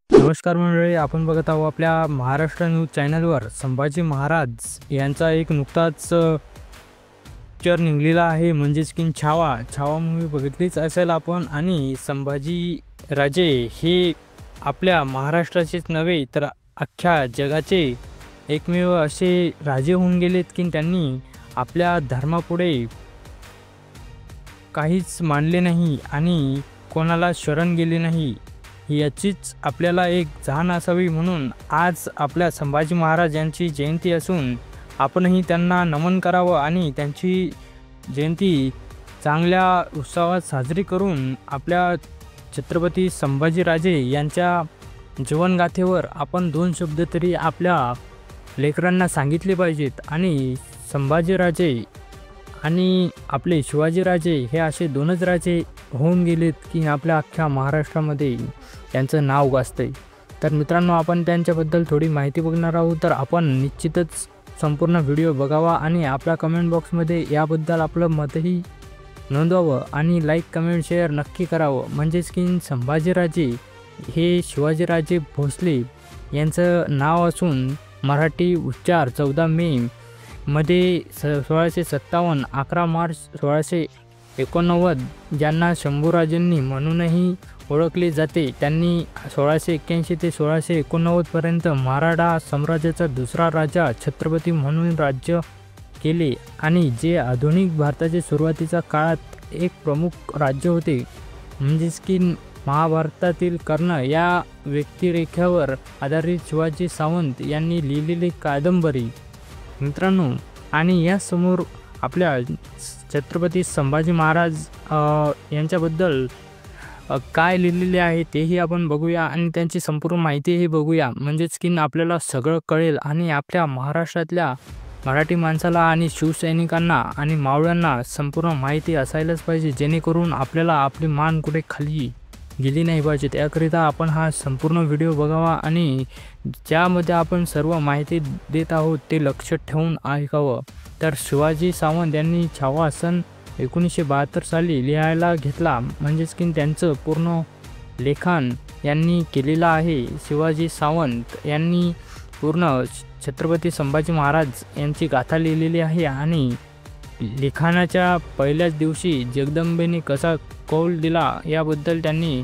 नमस्कार मंडळी, आपण बघत आहोत आपल्या महाराष्ट्र न्यूज चॅनलवर संभाजी महाराज यांचा एक नुकताच पिक्चर निघालेला आहे, म्हणजेच की छावा मूवी बघितलीच असेल आपण। आणि संभाजी राजे हे आपल्या महाराष्ट्राचेच नव्हे तर अख्ख्या जगाचे एकमेव असे राजे होऊन गेलेत की त्यांनी आपल्या धर्मापुढे काहीच मानले नाही आणि कोणाला शरण गेले नाही। याचीच आपल्याला एक जाण असावी, म्हणून आज आपल्या संभाजी महाराज यांची जयंती असून आपणही त्यांना नमन करावं आणि त्यांची जयंती चांगल्या उत्सवात साजरी करून आपल्या छत्रपती संभाजीराजे यांच्या जीवनगाथेवर आपण 2 शब्द तरी आपल्या लेकरांना सांगितले पाहिजेत। आणि संभाजीराजे आणि आपले शिवाजीराजे हे असे 2च राजे होऊन गेलेत की आपल्या अख्ख्या महाराष्ट्रामध्ये त्यांचं नाव गाजतंय। तर मित्रांनो, आपण त्यांच्याबद्दल थोडी माहिती बघणार आहोत, तर आपण निश्चितच संपूर्ण व्हिडिओ बघावा आणि आपल्या कमेंट बॉक्समध्ये याबद्दल आपलं मतही नोंदवावं आणि लाईक कमेंट शेअर नक्की करावं। म्हणजेच की संभाजीराजे हे शिवाजीराजे भोसले यांचं नाव असून मराठी उच्चार 14 मे मध्ये 1657, 11 मार्च 1689 ज्यांना शंभूराजांनी म्हणूनही ओळखले जाते, त्यांनी 1681 ते 1689 पर्यंत मराठा साम्राज्याचा दुसरा राजा छत्रपती म्हणून राज्य केले आणि जे आधुनिक भारताचे सुरुवातीच्या काळात एक प्रमुख राज्य होते। म्हणजेच की महाभारतातील कर्ण या व्यक्तिरेखेवर आधारित शिवाजी सावंत यांनी लिहिलेली कादंबरी मित्रांनो। आणि यासमोर आपल्या छत्रपती संभाजी महाराज यांच्याबद्दल काय लिहिलेले आहे तेही आपण बघूया आणि त्यांची संपूर्ण माहितीही बघूया, म्हणजेच की आपल्याला सगळं कळेल। आणि आपल्या महाराष्ट्रातल्या मराठी माणसाला आणि शिवसैनिकांना आणि मावळ्यांना संपूर्ण माहिती असायलाच पाहिजे, जेणेकरून आपल्याला आपली मान कुठे खाली गेली नाही पाहिजे। त्याकरिता आपण हा संपूर्ण व्हिडिओ बघावा आणि ज्यामध्ये आपण सर्व माहिती देत आहोत ते लक्ष ठेवून ऐकावं। तर शिवाजी सावंत यांनी छावा सन 1972 साली लिहायला घेतला, म्हणजेच की त्यांचं पूर्ण लेखन यांनी केलेलं आहे। शिवाजी सावंत यांनी पूर्ण छत्रपती संभाजी महाराज यांची गाथा लिहिलेली आहे आणि लिखाणाच्या पहिल्याच दिवशी जगदंबेने कसा कौल दिला याबद्दल त्यांनी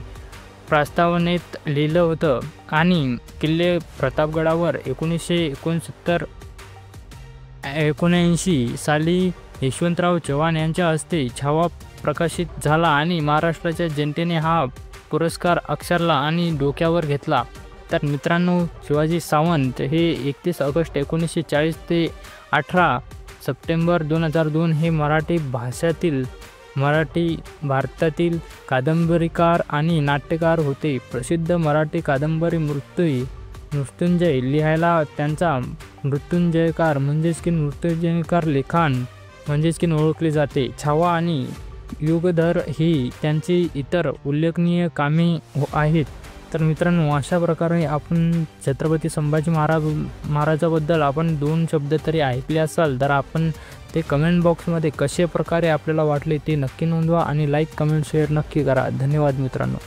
प्रस्तावनेत लिहिलं होतं। आणि किल्ले प्रतापगडावर 1969-79 साली यशवंतराव चव्हाण यांच्या हस्ते छावा प्रकाशित झाला आणि महाराष्ट्राच्या जनतेने हा पुरस्कार अक्षरला आणि डोक्यावर घेतला। तर मित्रांनो, शिवाजी सावंत हे 31 ऑगस्ट 1940 ते 18 सप्टेंबर 2002 हे मराठी भारतातील कादंबरीकार आणि नाट्यकार होते। प्रसिद्ध मराठी कादंबरी मृत्युंजय लिहायला त्यांचा मृत्युंजयकार म्हणजेच की मृत्युंजयकार लेखन म्हणजेच की ओळखले जाते। छावा आणि युगधर ही त्यांची इतर उल्लेखनीय कामे आहेत। तर मित्रांनो, अशा प्रकारे आपण छत्रपती संभाजी महाराजाबद्दल आपण 2 शब्द तरी ऐकले असाल, तर आपण ते कमेंट बॉक्समध्ये कशा प्रकारे आपल्याला वाटले ते नक्की नोंदवा आणि लाईक कमेंट शेअर नक्की करा। धन्यवाद मित्रांनो।